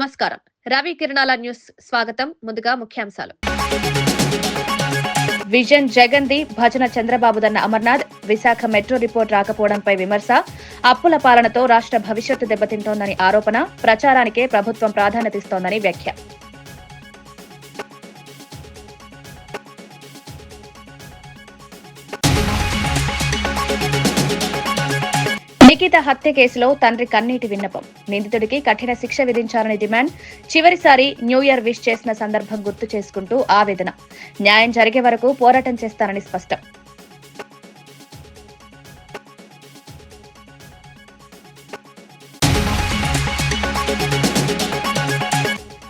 నమస్కారం. రవి కిరణాల న్యూస్ స్వాగతం. ముందుగా ముఖ్యాంశాలు. విజన్ జగన్ది భజన చంద్రబాబుదన్న అమర్నాథ్. విశాఖ మెట్రో రిపోర్ట్ రాకపోవడంపై విమర్శ. అప్పుల పాలనతో రాష్ట్ర భవిష్యత్తు దెబ్బతింటోందని ఆరోపణ. ప్రచారానికే ప్రభుత్వం ప్రాధాన్యతిస్తోందని వ్యాఖ్య. నిఖిత హత్య కేసులో తండ్రి కన్నీటి విన్నపం. నిందితుడికి కఠిన శిక్ష విధించాలని డిమాండ్. చివరిసారి న్యూ ఇయర్ విష్ చేసిన సందర్భం గుర్తు చేసుకుంటూ ఆవేదన. న్యాయం జరిగే వరకు పోరాటం చేస్తానని స్పష్టం.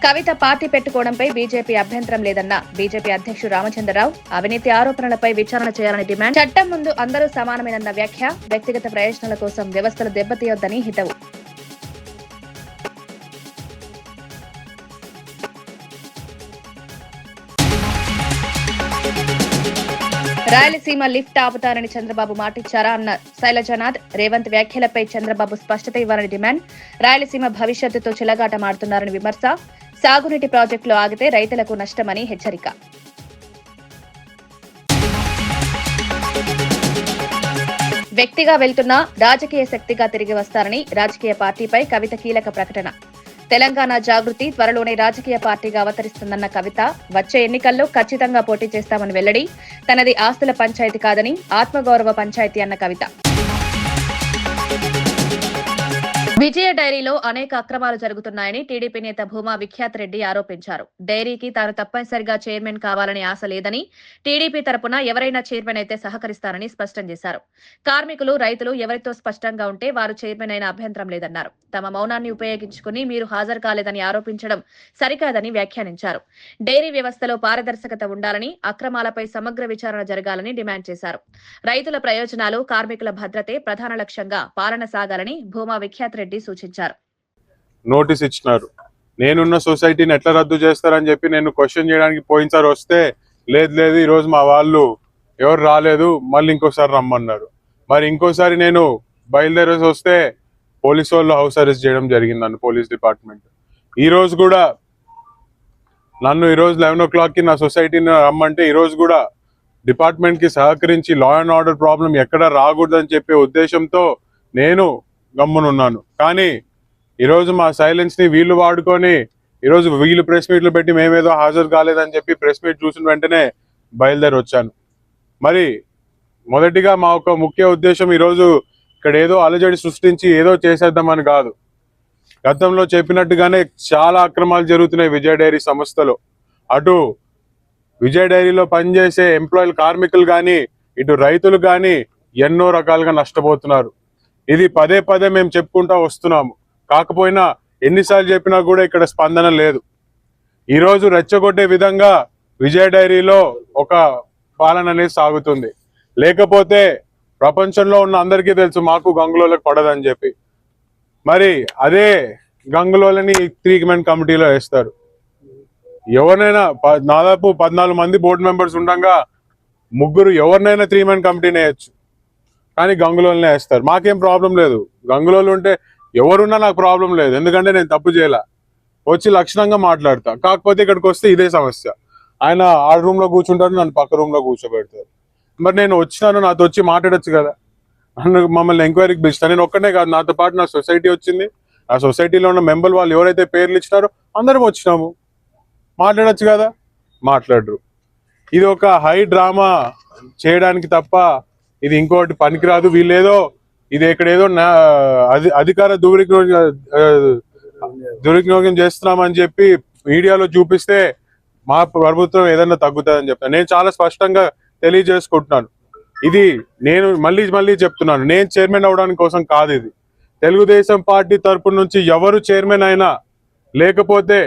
కవిత పార్టీ పెట్టుకోవడంపై బీజేపీ అభ్యంతరం లేదన్న బీజేపీ అధ్యక్షుడు రామచంద్రరావు. అవినీతి ఆరోపణలపై విచారణ చేయాలని డిమాండ్. చట్టం ముందు అందరూ సమానమేనన్న వ్యాఖ్య. వ్యక్తిగత ప్రయోజనాల కోసం వ్యవస్థలు దెబ్బతీయొద్దని హితవు. రాయలసీమ లిఫ్ట్ ఆపుతారని చంద్రబాబు మాటిచ్చారా అన్న శైలజనాథ్. రేవంత్ వ్యాఖ్యలపై చంద్రబాబు స్పష్టత ఇవ్వాలని డిమాండ్. రాయలసీమ భవిష్యత్తుతో చెలగాటమాడుతున్నారని విమర్శ. సాగునీటి ప్రాజెక్టులు ఆగితే రైతులకు నష్టమని హెచ్చరిక. వ్యక్తిగా వెళ్తున్నా రాజకీయ శక్తిగా తిరిగి వస్తారని రాజకీయ పార్టీపై కవిత కీలక ప్రకటన. తెలంగాణ జాగృతి త్వరలోనే రాజకీయ పార్టీగా అవతరిస్తుందన్న కవిత. వచ్చే ఎన్నికల్లో ఖచ్చితంగా పోటీ చేస్తామని వెల్లడి. తనది ఆస్తుల పంచాయతీ కాదని ఆత్మగౌరవ పంచాయతీ అన్న కవిత. విజయ డైరీలో అనేక అక్రమాలు జరుగుతున్నాయని టీడీపీ నేత భూమా విఖ్యాత్ రెడ్డి ఆరోపించారు. డైరీకి తాను తప్పనిసరిగా చైర్మన్ కావాలని ఆశ లేదని, టీడీపీ తరపున ఎవరైనా చైర్మన్ అయితే సహకరిస్తారని స్పష్టం చేశారు. కార్మికులు, రైతులు ఎవరితో స్పష్టంగా ఉంటే వారు చైర్మన్ అయిన అభ్యంతరం లేదన్నారు. తమ మౌనాన్ని ఉపయోగించుకుని మీరు హాజరు కాలేదని ఆరోపించడం సరికాదని వ్యాఖ్యానించారు. డైరీ వ్యవస్థలో పారదర్శకత ఉండాలని, అక్రమాలపై సమగ్ర విచారణ జరగాలని డిమాండ్ చేశారు. రైతుల ప్రయోజనాలు, కార్మికుల భద్రతే ప్రధాన లక్ష్యంగా పాలన సాగాలని భూమా విఖ్యాత్ రెడ్డి సూచించారు. నోటీస్ ఇచ్చినారు. నేనున్న సొసైటీని ఎట్లా రద్దు చేస్తారని చెప్పి నేను క్వశ్చన్ చేయడానికి పోయినసారి వస్తే లేదు ఈరోజు మా వాళ్ళు ఎవరు రాలేదు, మళ్ళీ ఇంకోసారి రమ్మన్నారు. మరి ఇంకోసారి నేను బయలుదేరేసి వస్తే పోలీసు వాళ్ళు హౌస్ అరెస్ట్ చేయడం జరిగింది నన్ను, పోలీస్ డిపార్ట్మెంట్. ఈరోజు కూడా నన్ను ఈరోజు 11 o'clockకి నా సొసైటీని రమ్మంటే ఈరోజు కూడా డిపార్ట్మెంట్కి సహకరించి లా అండ్ ఆర్డర్ ప్రాబ్లం ఎక్కడ రాకూడదని చెప్పే ఉద్దేశంతో నేను గమ్మునున్నాను. కానీ ఈరోజు మా సైలెన్స్ ని వీళ్ళు వాడుకొని ఈరోజు వీళ్ళు ప్రెస్ మీట్లు పెట్టి మేమేదో హాజరు కాలేదని చెప్పి ప్రెస్ మీట్ చూసిన వెంటనే బయలుదేరి వచ్చాను. మరి మొదటిగా మా ఒక ముఖ్య ఉద్దేశం ఈరోజు ఇక్కడ ఏదో అలజడి సృష్టించి ఏదో చేసేద్దామని కాదు. గతంలో చెప్పినట్టుగానే చాలా అక్రమాలు జరుగుతున్నాయి విజయ డైరీ సంస్థలో. అటు విజయ డైరీలో పనిచేసే ఎంప్లాయీలు, కార్మికులు కానీ, ఇటు రైతులు కానీ ఎన్నో రకాలుగా నష్టపోతున్నారు. ఇది పదే మేము చెప్పుకుంటా వస్తున్నాము. కాకపోయినా ఎన్నిసార్లు చెప్పినా కూడా ఇక్కడ స్పందన లేదు. ఈరోజు రెచ్చగొట్టే విధంగా విజయ డైరీలో ఒక పాలన అనేది సాగుతుంది. లేకపోతే ప్రపంచంలో ఉన్న అందరికీ తెలుసు మాకు గంగులోలకు పడదని చెప్పి. మరి అదే గంగులోలని 3 కమిటీలో వేస్తారు. ఎవరినైనా దాదాపు 14 మంది బోర్డు మెంబర్స్ ఉండగా ముగ్గురు ఎవరినైనా 3 కమిటీని వేయచ్చు. కానీ గంగులోనే వేస్తారు. మాకేం ప్రాబ్లం లేదు. గంగులోలు ఉంటే ఎవరున్నా నాకు ప్రాబ్లం లేదు. ఎందుకంటే నేను తప్పు చేయలే, వచ్చి లక్షణంగా మాట్లాడతా. కాకపోతే ఇక్కడికి వస్తే ఇదే సమస్య. ఆయన ఆ రూమ్ లో కూర్చుంటారు, నన్ను పక్క రూమ్ లో కూర్చోబెడతారు. మరి నేను వచ్చినాను, నాతో వచ్చి మాట్లాడచ్చు కదా. నన్ను మమ్మల్ని ఎంక్వైరీకి పిలుస్తాను. నేను ఒక్కనే కాదు, నాతో పాటు నా సొసైటీ వచ్చింది. ఆ సొసైటీలో ఉన్న మెంబర్ వాళ్ళు ఎవరైతే పేర్లు ఇచ్చినారో అందరం వచ్చినాము. మాట్లాడచ్చు కదా, మాట్లాడరు. ఇది ఒక హై డ్రామా చేయడానికి తప్ప ఇది ఇంకోటి పనికిరాదు. వీళ్ళేదో ఇది ఇక్కడేదో అధికార దుర్వినియోగం చేస్తున్నామని చెప్పి మీడియాలో చూపిస్తే మా ప్రభుత్వం ఏదన్నా తగ్గుతుందని చెప్తాను. నేను చాలా స్పష్టంగా తెలియజేసుకుంటున్నాను. ఇది నేను మళ్ళీ చెప్తున్నాను, నేను చైర్మన్ అవడానికి కోసం కాదు. ఇది తెలుగుదేశం పార్టీ తరపు నుంచి ఎవరు చైర్మన్ అయినా, లేకపోతే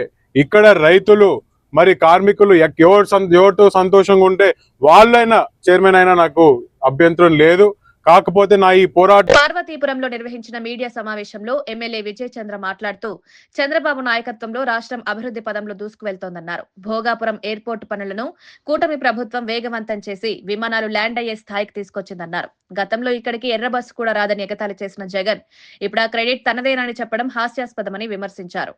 ఇక్కడ రైతులు మరి కార్మికులు ఎవరితో సంతోషంగా ఉంటే వాళ్ళైనా చైర్మన్ అయినా నాకు అభ్యంతరం లేదు. కాకపోతే నా ఈ పోరాటం పార్వతీపురంలో నిర్వహించిన మీడియా సమావేశంలో ఎమ్మెల్యే విజయ్ చంద్ర మాట్లాడుతూ చంద్రబాబు నాయకత్వంలో రాష్ట్రం అభివృద్ధి పదంలో దూసుకువెళ్తోందన్నారు. భోగాపురం ఎయిర్పోర్ట్ పనులను కూటమి ప్రభుత్వం వేగవంతం చేసి విమానాలు ల్యాండ్ అయ్యే స్థాయికి తీసుకొచ్చిందన్నారు. గతంలో ఇక్కడికి ఎర్ర బస్సు కూడా రాదని ఎగతాళి చేసిన జగన్ ఇప్పుడు ఆ క్రెడిట్ తనదేనని చెప్పడం హాస్యాస్పదమని విమర్శించారు.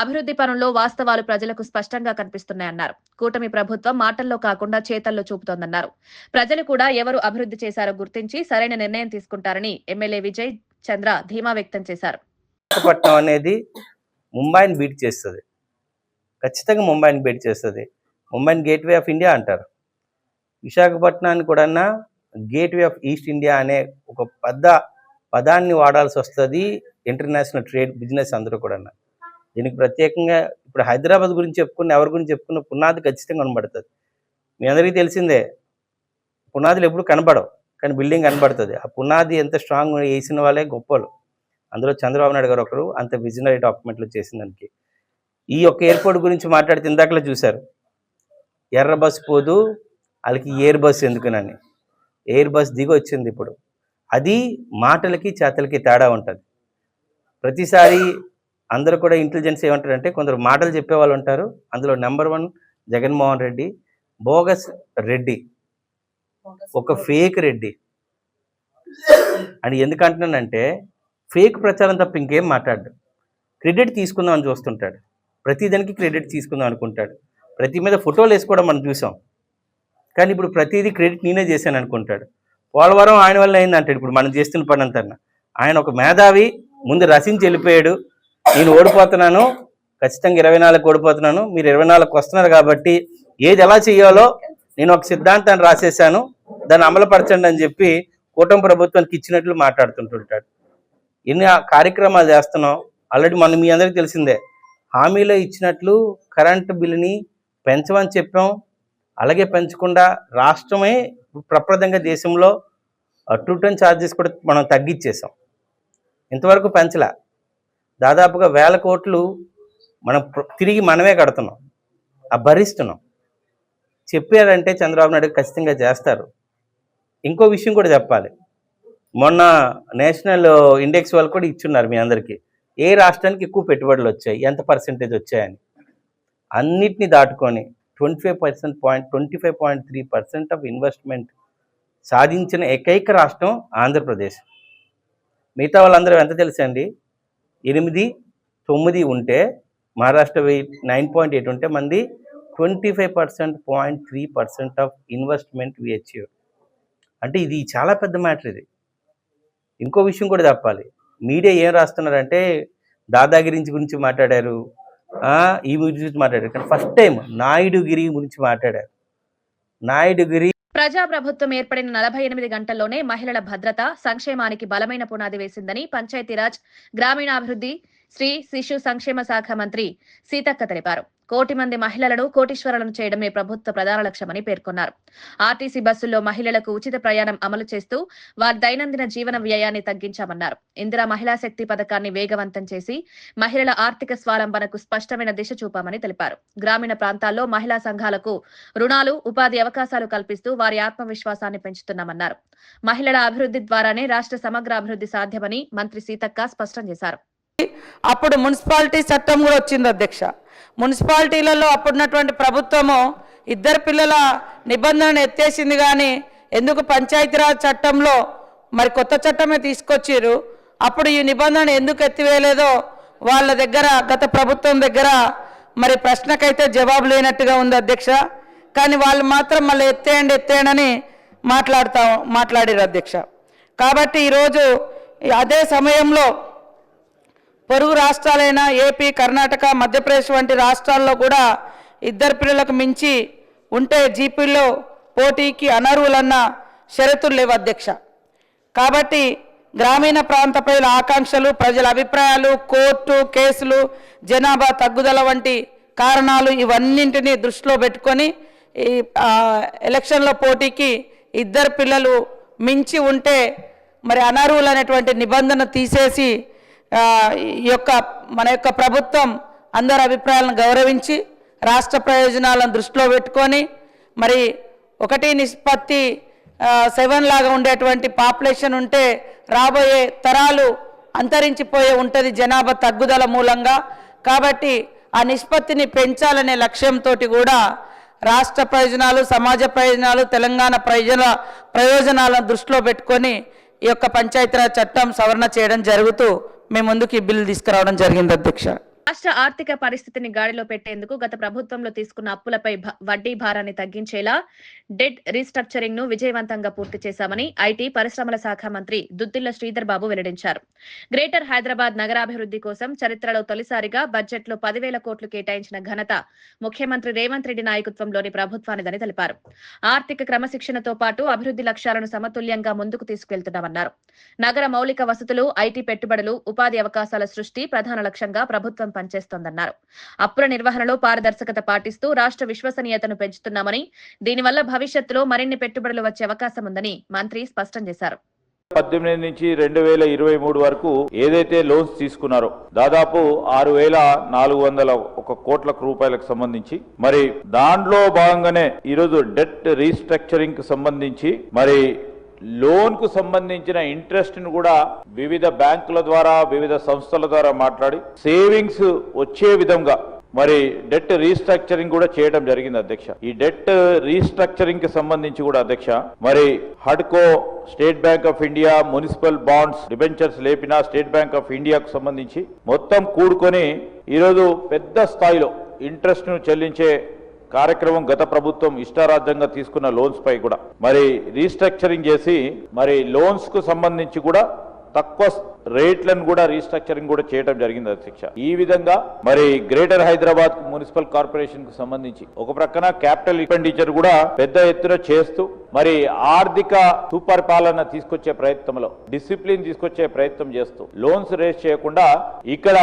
అభివృద్ధి పనుల్లో వాస్తవాలు ప్రజలకు స్పష్టంగా కనిపిస్తున్నాయన్నారు. కూటమి ప్రభుత్వం మాటల్లో కాకుండా చేతల్లో చూపుతోందన్నారు. ప్రజలు కూడా ఎవరు అభివృద్ధి చేశారో గుర్తించి సరైన నిర్ణయం తీసుకుంటారని ఎమ్మెల్యే విజయ్ చంద్ర ధీమా వ్యక్తం చేశారు. విశాఖపట్నం అనేది ముంబైని బీట్ చేస్తుంది, ఖచ్చితంగా ముంబైని బీట్ చేస్తుంది. ముంబైని గేట్వే ఆఫ్ ఇండియా అంటారు, విశాఖపట్నాన్ని కూడా గేట్వే ఆఫ్ ఈస్ట్ ఇండియా అనే ఒక పదాన్ని వాడాల్సి వస్తుంది ఇంటర్నేషనల్ ట్రేడ్ బిజినెస్ అందరూ కూడా. దీనికి ప్రత్యేకంగా ఇప్పుడు హైదరాబాద్ గురించి చెప్పుకున్న ఎవరి గురించి చెప్పుకున్న పునాది ఖచ్చితంగా కనబడుతుంది. మీ అందరికీ తెలిసిందే, పునాదులు ఎప్పుడు కనబడవు కానీ బిల్డింగ్ కనబడుతుంది. ఆ పునాది ఎంత స్ట్రాంగ్ వేసిన వాళ్ళే గొప్పలు. అందులో చంద్రబాబు నాయుడు గారు ఒకరు అంత విజనరీ డాక్యుమెంట్లు చేసిన దానికి. ఈ యొక్క ఎయిర్పోర్ట్ గురించి మాట్లాడితే ఇందాకలా చూశారు, ఎర్ర బస్సు పోదు వాళ్ళకి ఎయిర్ బస్ ఎందుకునని. ఎయిర్ బస్ దిగి వచ్చింది ఇప్పుడు. అది మాటలకి చేతలకి తేడా ఉంటుంది. ప్రతిసారి అందరూ కూడా ఇంటెలిజెన్స్ ఏమంటారంటే కొందరు మాటలు చెప్పేవాళ్ళు ఉంటారు. అందులో నెంబర్ 1 జగన్మోహన్ రెడ్డి బోగస్ రెడ్డి, ఒక ఫేక్ రెడ్డి అని. ఎందుకంటున్నానంటే ఫేక్ ప్రచారం తప్ప ఇంకేం మాట్లాడు. క్రెడిట్ తీసుకుందాం అని చూస్తుంటాడు, ప్రతిదానికి క్రెడిట్ తీసుకుందాం అనుకుంటాడు. ప్రతి మీద ఫోటోలు వేసుకోవడం మనం చూసాం, కానీ ఇప్పుడు ప్రతిదీ క్రెడిట్ నేనే చేశాను అనుకుంటాడు. పోలవరం ఆయన వల్ల అయిందంటాడు. ఇప్పుడు మనం చేస్తున్న పని అంతా ఆయన ఒక మేధావి, ముందు రసించి వెళ్ళిపోయాడు. నేను ఓడిపోతున్నాను, ఖచ్చితంగా 24 ఓడిపోతున్నాను, మీరు 24 వస్తున్నారు కాబట్టి ఏది ఎలా చేయాలో నేను ఒక సిద్ధాంతాన్ని రాసేసాను, దాన్ని అమలుపరచండి అని చెప్పి కూటమి ప్రభుత్వానికి ఇచ్చినట్లు మాట్లాడుతుంటుంటాడు. ఎన్ని కార్యక్రమాలు చేస్తున్నాం ఆల్రెడీ మనం మీ అందరికీ తెలిసిందే. హామీలో ఇచ్చినట్లు కరెంటు బిల్లుని పెంచమని చెప్పాం, అలాగే పెంచకుండా రాష్ట్రమే ప్రప్రదంగా దేశంలో 2 టన్ ఛార్జెస్ కూడా మనం తగ్గించేసాం. ఇంతవరకు పెంచలే. దాదాపుగా 1000 కోట్లు మనం తిరిగి మనమే కడుతున్నాం, భరిస్తున్నాం. చెప్పారంటే చంద్రబాబు నాయుడు ఖచ్చితంగా చేస్తారు. ఇంకో విషయం కూడా చెప్పాలి, మొన్న నేషనల్ ఇండెక్స్ వాళ్ళు కూడా ఇచ్చున్నారు మీ అందరికీ, ఏ రాష్ట్రానికి ఎక్కువ పెట్టుబడులు వచ్చాయి, ఎంత పర్సెంటేజ్ వచ్చాయని. అన్నిటినీ దాటుకొని 25.3% ఆఫ్ ఇన్వెస్ట్మెంట్ సాధించిన ఏకైక రాష్ట్రం ఆంధ్రప్రదేశ్. మిగతా వాళ్ళందరూ ఎంత తెలుసండి, 8, 9 ఉంటే మహారాష్ట్ర 9.8 ఉంటే మంది 25.3% ఆఫ్ ఇన్వెస్ట్మెంట్ వి అచీవ్. అంటే ఇది చాలా పెద్ద మ్యాటర్. ఇది ఇంకో విషయం కూడా చెప్పాలి, మీడియా ఏం రాస్తున్నారంటే దాదాగిరి గురించి మాట్లాడారు, ఈ గురించి మాట్లాడారు, కానీ ఫస్ట్ టైం నాయుడుగిరి గురించి మాట్లాడారు. నాయుడుగిరి ప్రజాప్రభుత్వం ఏర్పడిన 48 గంటల్లోనే మహిళల భద్రత, సంక్షేమానికి బలమైన పునాది వేసిందని పంచాయతీరాజ్, గ్రామీణాభివృద్ధి, స్త్రీ శిశు సంక్షేమ శాఖ మంత్రి సీతక్క తెలిపారు. 1 కోటి మంది మహిళలను కోటీశ్వరులను చేయడమే ప్రభుత్వ ప్రధాన లక్ష్యమని పేర్కొన్నారు. ఆర్టీసీ బస్సుల్లో మహిళలకు ఉచిత ప్రయాణం అమలు చేస్తూ వారి దైనందిన జీవన వ్యయాన్ని తగ్గించామన్నారు. ఇందిరా మహిళా శక్తి పథకాన్ని వేగవంతం చేసి మహిళల ఆర్థిక స్వావలంబనకు స్పష్టమైన దిశ చూపామని తెలిపారు. గ్రామీణ ప్రాంతాల్లో మహిళా సంఘాలకు రుణాలు, ఉపాధి అవకాశాలు కల్పిస్తూ వారి ఆత్మవిశ్వాసాన్ని పెంచుతున్నామన్నారు. మహిళల అభివృద్ధి ద్వారానే రాష్ట్ర సమగ్ర అభివృద్ధి సాధ్యమని మంత్రి సీతక్క స్పష్టం చేశారు. అప్పుడు మున్సిపాలిటీ చట్టం కూడా వచ్చింది అధ్యక్ష. మున్సిపాలిటీలలో అప్పుడున్నటువంటి ప్రభుత్వము 2 పిల్లల నిబంధనను ఎత్తేసింది, కానీ ఎందుకు పంచాయతీరాజ్ చట్టంలో మరి కొత్త చట్టమే తీసుకొచ్చారు. అప్పుడు ఈ నిబంధన ఎందుకు ఎత్తివేయలేదో వాళ్ళ దగ్గర, గత ప్రభుత్వం దగ్గర మరి ప్రశ్నకైతే జవాబు లేనట్టుగా ఉంది అధ్యక్ష. కానీ వాళ్ళు మాత్రం మళ్ళీ ఎత్తేయండి మాట్లాడారు అధ్యక్ష. కాబట్టి ఈరోజు అదే సమయంలో పొరుగు రాష్ట్రాలైన ఏపీ, కర్ణాటక, మధ్యప్రదేశ్ వంటి రాష్ట్రాల్లో కూడా 2 పిల్లలకు మించి ఉంటే జీపీలో పోటీకి అనర్హులన్న షరతులు లేవు అధ్యక్ష. కాబట్టి గ్రామీణ ప్రాంత ప్రజల ఆకాంక్షలు, ప్రజల అభిప్రాయాలు, కోర్టు కేసులు, జనాభా తగ్గుదల వంటి కారణాలు ఇవన్నింటినీ దృష్టిలో పెట్టుకొని ఈ ఎలక్షన్లో పోటీకి 2 పిల్లలు మించి ఉంటే మరి అనర్హులు అనేటువంటి నిబంధన తీసేసి మన యొక్క ప్రభుత్వం అందరి అభిప్రాయాలను గౌరవించి రాష్ట్ర ప్రయోజనాలను దృష్టిలో పెట్టుకొని మరి 1:1 7 లాగా ఉండేటువంటి పాపులేషన్ ఉంటే రాబోయే తరాలు అంతరించిపోయే ఉంటుంది జనాభా తగ్గుదల మూలంగా. కాబట్టి ఆ నిష్పత్తిని పెంచాలనే లక్ష్యంతో కూడా రాష్ట్ర ప్రయోజనాలు, సమాజ ప్రయోజనాలు, తెలంగాణ ప్రయోజనాలను దృష్టిలో పెట్టుకొని ఈ యొక్క పంచాయతీరాజ్ చట్టం సవరణ చేయడం జరుగుతూ మేము ముందుకు ఈ బిల్లు తీసుకురావడం జరిగింది అధ్యక్ష. రాష్ట్ర ఆర్థిక పరిస్థితిని గాడిలో పెట్టేందుకు గత ప్రభుత్వంలో తీసుకున్న అప్పులపై వడ్డీ భారాన్ని తగ్గించేలా డెట్ రీస్ట్రక్చరింగ్ ను విజయవంతంగా పూర్తి చేశామని ఐటీ పరిశ్రమల శాఖ మంత్రి దుద్దిళ్ల శ్రీధర్ బాబు వెల్లడించారు. గ్రేటర్ హైదరాబాద్ నగరాభివృద్ధి కోసం చరిత్రలో తొలిసారిగా బడ్జెట్ లో 10,000 కోట్లు కేటాయించిన ఘనత ముఖ్యమంత్రి రేవంత్ రెడ్డి నాయకత్వంలోని ప్రభుత్వానిదని తెలిపారు. ఆర్థిక క్రమశిక్షణతో పాటు అభివృద్ధి లక్ష్యాలను సమతుల్యంగా ముందుకు తీసుకెళ్తున్నామన్నారు. నగర మౌలిక వసతులు, ఐటీ పెట్టుబడులు, ఉపాధి అవకాశాల సృష్టి ప్రధాన లక్ష్యంగా ప్రభుత్వం పనిచేస్తోందన్నారు. అప్పుల నిర్వహణలో పారదర్శకత పాటిస్తూ రాష్ట్ర విశ్వసనీయతను పెంచుతున్నామని, దీనివల్ల భవిష్యత్తులో మరిన్ని పెట్టుబడులు వచ్చే అవకాశం ఉందని మంత్రి స్పష్టం చేశారు. 18 నుంచి 2023 వరకు ఏదైతే లోన్స్ తీసుకున్నారో దాదాపు 6,401 కోట్ల రూపాయలకు సంబంధించి మరి దాంట్లో భాగంగానే ఈరోజు డెట్ రీస్ట్రక్చరింగ్ కు సంబంధించి మరి లోన్ కు సంబంధించిన ఇంట్రెస్ట్ ను కూడా వివిధ బ్యాంకుల ద్వారా, వివిధ సంస్థల ద్వారా మాట్లాడి సేవింగ్స్ వచ్చే విధంగా మరి డెట్ రీస్ట్రక్చరింగ్ కూడా చేయడం జరిగింది అధ్యక్ష. ఈ డెట్ రీస్ట్రక్చరింగ్ కి సంబంధించి కూడా అధ్యక్ష మరి హడ్కో, State Bank of India, municipal bonds, debentures లేపిన స్టేట్ బ్యాంక్ ఆఫ్ ఇండియాకు సంబంధించి మొత్తం కూడుకొని ఈరోజు పెద్ద స్థాయిలో ఇంట్రెస్ట్ ను చెల్లించే కార్యక్రమం గత ప్రభుత్వం ఇష్టారాజ్యంగా తీసుకున్న లోన్స్ పై కూడా మరి రీస్ట్రక్చరింగ్ చేసి మరి లోన్స్ కు సంబంధించి కూడా తక్కువ రేట్లను కూడా రీస్ట్రక్చరింగ్ కూడా చేయడం జరిగింది అధ్యక్ష. ఈ విధంగా మరి గ్రేటర్ హైదరాబాద్ మున్సిపల్ కార్పొరేషన్ కు సంబంధించి ఒక ప్రక్కన క్యాపిటల్ ఎక్స్పెండిచర్ కూడా పెద్ద ఎత్తున చేస్తూ మరి ఆర్థిక సుపరిపాలన తీసుకొచ్చే ప్రయత్నంలో డిసిప్లిన్ తీసుకొచ్చే ప్రయత్నం చేస్తూ లోన్స్ రేస్ చేయకుండా ఇక్కడ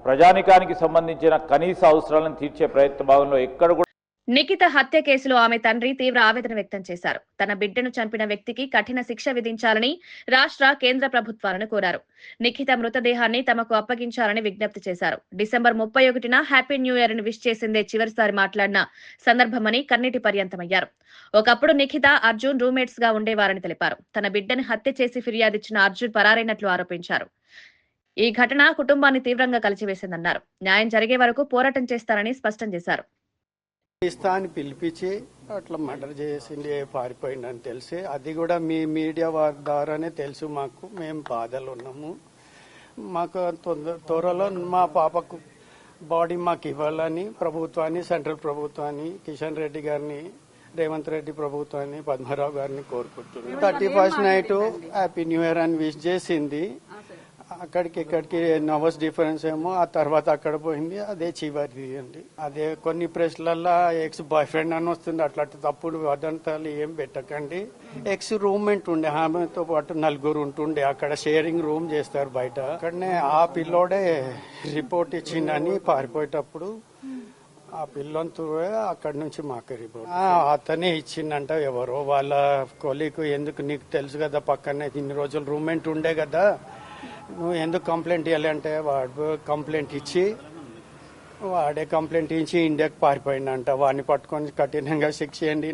ప్రజానికానికి సంబంధించిన కనీస అవసరాలను తీర్చే ప్రయత్న భాగంలో ఎక్కడ కూడా నిఖిత హత్య కేసులో ఆమె తండ్రి తీవ్ర ఆవేదన వ్యక్తం చేశారు. తన బిడ్డను చంపిన వ్యక్తికి కఠిన శిక్ష విధించాలని రాష్ట్ర, కేంద్ర ప్రభుత్వాలను కోరారు. నిఖిత మృతదేహాన్ని తమకు అప్పగించాలని విజ్ఞప్తి చేశారు. డిసెంబర్ 31న హ్యాపీ న్యూ ఇయర్ ని విష్ చేసిందే చివరిసారి మాట్లాడిన సందర్భమని కన్నీటి పర్యంతమయ్యారు. ఒకప్పుడు నిఖిత, అర్జున్ రూమ్మేట్స్ గా ఉండేవారని తెలిపారు. తన బిడ్డను హత్య చేసి ఫిర్యాదిచ్చిన అర్జున్ పరారైనట్లు ఆరోపించారు. ఈ ఘటన కుటుంబాన్ని తీవ్రంగా కలిచివేసిందన్నారు. న్యాయం జరిగే వరకు పోరాటం చేస్తారని స్పష్టం చేశారు. అని పిలిపించి అట్లా మర్డర్ చేసింది, పారిపోయిందని తెలిసి అది కూడా మీ మీడియా వారి ద్వారానే తెలుసు మాకు. మేము బాధలు ఉన్నాము. మాకు త్వరలో మా పాపకు బాడీ మాకు ఇవ్వాలని ప్రభుత్వాన్ని, సెంట్రల్ ప్రభుత్వాన్ని, కిషన్ రెడ్డి గారిని, రేవంత్ రెడ్డి ప్రభుత్వాన్ని, పద్మారావు గారిని కోరుకుంటున్నాను. 31st night happy new year అని విష్ చేసింది. అక్కడికి ఇక్కడికి నర్వస్ డిఫరెన్స్ ఏమో, ఆ తర్వాత అక్కడ పోయింది. అదే చివరిది అండి. అదే కొన్ని ప్రెస్లల్లో ఎక్స్ బాయ్ ఫ్రెండ్ అని వస్తుంది. అట్లాంటి తప్పుడు వదంతాలు ఏం పెట్టకండి. ఎక్స్ రూమ్మేట్ ఉండే, ఆమెతో పాటు 4 ఉంటుండే. అక్కడ షేరింగ్ రూమ్ చేస్తారు బయట. అక్కడనే ఆ పిల్లోడే రిపోర్ట్ ఇచ్చిందని పారిపోయేటప్పుడు ఆ పిల్లంతో అక్కడి నుంచి మాకు రిపోర్ట్ అతనే ఇచ్చిందంట. ఎవరో వాళ్ళ కొలీకు. ఎందుకు నీకు తెలుసు కదా, పక్కనే ఇన్ని రోజులు రూమ్మేట్ ఉండే కదా, నువ్వు ఎందుకు కంప్లైంట్ ఇవ్వాలి అంటే వాడు కంప్లైంట్ ఇచ్చి ఇండియాకి పారిపోయిందంట. వాడిని పట్టుకొని కఠినంగా శిక్ష చేయండి.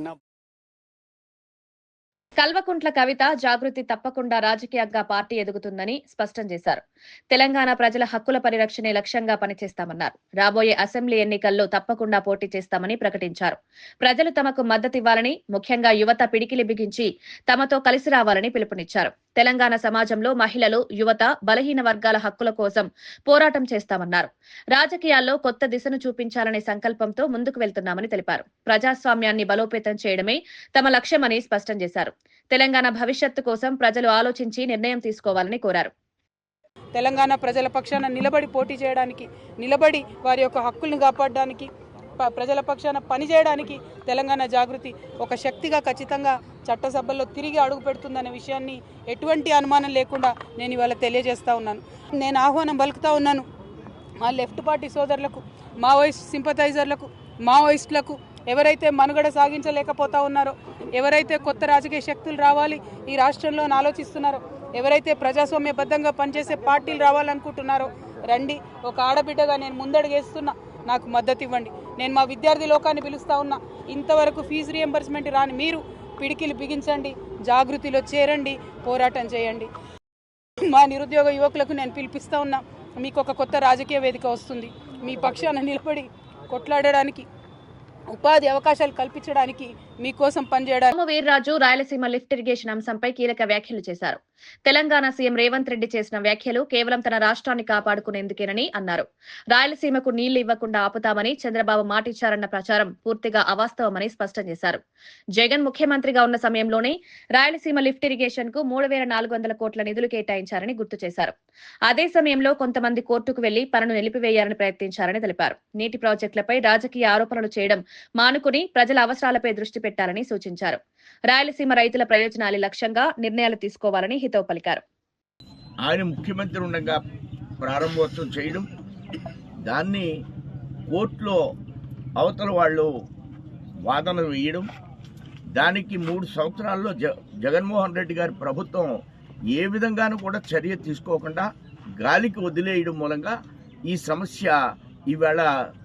కల్వకుంట్ల కవిత జాగృతి తప్పకుండా రాజకీయంగా పార్టీ ఎదుగుతుందని స్పష్టం చేశారు. తెలంగాణ ప్రజల హక్కుల పరిరక్షణే లక్ష్యంగా పనిచేస్తామన్నారు. రాబోయే అసెంబ్లీ ఎన్నికల్లో తప్పకుండా పోటీ చేస్తామని ప్రకటించారు. ప్రజలు తమకు మద్దతివ్వాలని, ముఖ్యంగా యువత పిడికిలి బిగించి తమతో కలిసి రావాలని పిలుపునిచ్చారు. తెలంగాణ సమాజంలో మహిళలు, యువత, బలహీన వర్గాల హక్కుల కోసం పోరాటం చేస్తామన్నారు. రాజకీయాల్లో కొత్త దిశను చూపించాలనే సంకల్పంతో ముందుకు వెళ్తున్నామని తెలిపారు. ప్రజాస్వామ్యాన్ని బలోపేతం చేయడమే తమ లక్ష్యమని స్పష్టం చేశారు. తెలంగాణ భవిష్యత్తు కోసం ప్రజలు ఆలోచించి నిర్ణయం తీసుకోవాలని కోరారు. తెలంగాణ ప్రజల పక్షాన నిలబడి పోటీ చేయడానికి, నిలబడి వారి యొక్క హక్కులను కాపాడడానికి, ప్రజల పక్షాన పనిచేయడానికి తెలంగాణ జాగృతి ఒక శక్తిగా ఖచ్చితంగా చట్టసభల్లో తిరిగి అడుగు పెడుతుందనే విషయాన్ని ఎటువంటి అనుమానం లేకుండా నేను ఇవాళ తెలియజేస్తా ఉన్నాను. నేను ఆహ్వానం పలుకుతా ఉన్నాను మా లెఫ్ట్ పార్టీ సోదరులకు, మావోయిస్ట్ సింపథైజర్లకు, మావోయిస్టులకు, ఎవరైతే మనుగడ సాగించలేకపోతా ఉన్నారో, ఎవరైతే కొత్త రాజకీయ శక్తులు రావాలి ఈ రాష్ట్రంలో ఆలోచిస్తున్నారో, ఎవరైతే ప్రజాస్వామ్యబద్ధంగా పనిచేసే పార్టీలు రావాలనుకుంటున్నారో రండి. ఒక ఆడబిడ్డగా నేను ముందడుగేస్తున్నా, నాకు మద్దతు ఇవ్వండి. నేను మా విద్యార్థి లోకాన్ని పిలుస్తా ఉన్నా. ఇంతవరకు ఫీజు రియంబర్స్మెంట్ రాని మీరు పిడికిలు బిగించండి, జాగృతిలో చేరండి, పోరాటం చేయండి. మా నిరుద్యోగ యువకులకు నేను పిలిపిస్తూ ఉన్నా, మీకు ఒక కొత్త రాజకీయ వేదిక వస్తుంది. మీ పక్షాన నిలబడి కొట్లాడడానికి, ఉపాధి అవకాశాలు కల్పించడానికి, మీకోసం పనిచేయడానికి. వీర్రాజు రాయలసీమ లిఫ్ట్ ఇరిగేషన్ అంశంపై కీలక వ్యాఖ్యలు చేశారు. తెలంగాణ సీఎం రేవంత్ రెడ్డి చేసిన వ్యాఖ్యలు కేవలం తన రాష్ట్రాన్ని కాపాడుకునేందుకేనని అన్నారు. రాయలసీమకు నీళ్లు ఇవ్వకుండా ఆపుతామని చంద్రబాబు మాటిచ్చారన్న ప్రచారం పూర్తిగా అవాస్తవమని స్పష్టం చేశారు. జగన్ ముఖ్యమంత్రిగా ఉన్న సమయంలోనే రాయలసీమ లిఫ్ట్ ఇరిగేషన్ కు 3,400 కోట్ల నిధులు కేటాయించారని గుర్తు చేశారు. అదే సమయంలో కొంతమంది కోర్టుకు వెళ్లి పనులు నిలిపివేయాలని ప్రయత్నించారని తెలిపారు. నీటి ప్రాజెక్టులపై రాజకీయ ఆరోపణలు చేయడం మానుకుని ప్రజల అవసరాలపై దృష్టి పెట్టాలని సూచించారు. రాయలసీమ రైతుల ప్రయోజనాల లక్ష్యంగా నిర్ణయాలు తీసుకోవాలని హితవు పలికారు. ఆయన ముఖ్యమంత్రి ఉండగా ప్రారంభోత్సవం చేయడం, దాన్ని కోర్టులో అవతల వాళ్ళు వాదన వేయడం, దానికి 3 సంవత్సరాల్లో జగన్మోహన్ రెడ్డి గారి ప్రభుత్వం ఏ విధంగానూ కూడా చర్య తీసుకోకుండా గాలికి వదిలేయడం మూలంగా ఈ సమస్య ఈవేళ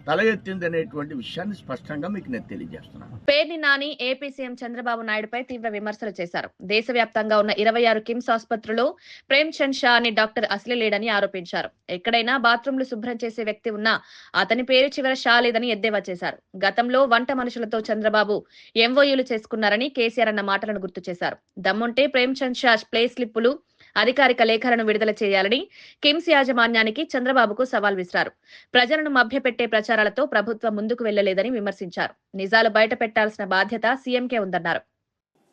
తల ఎత్తిందనేటువంటి విషయాన్ని స్పష్టంగా మీకు నేను తెలియజేస్తున్నాను. పేర్ని నాని ఏపీ సీఎం చంద్రబాబు నాయుడుపై తీవ్ర విమర్శలు చేశారు. దేశవ్యాప్తంగా ఉన్న 26 కిమ్స్ ఆసుపత్రుల్లో ప్రేమ్ చంద్ షా అనే డాక్టర్ అసలే లేడని ఆరోపించారు. ఎక్కడైనా బాత్రూంలు శుభ్రం చేసే వ్యక్తి ఉన్నా అతని పేరు చివర షా లేదని ఎద్దేవా చేశారు. గతంలో వంట మనుషులతో చంద్రబాబు ఎంఓయూలు చేసుకున్నారని కేసీఆర్ అన్న మాటలను గుర్తు చేశారు. దమ్ముంటే ప్రేమ్ చంద్ షా ప్లే స్లిప్పులు, అధికారిక లేఖలను విడుదల చేయాలని కిమ్స్ యాజమాన్యానికి చంద్రబాబుకు సవాల్ విసిరారు. ప్రజలను మభ్యపెట్టే ప్రచారాలతో ప్రభుత్వం ముందుకు వెళ్లలేదని విమర్శించారు. నిజాలు బయట పెట్టాల్సిన బాధ్యత సీఎంకే ఉందన్నారు.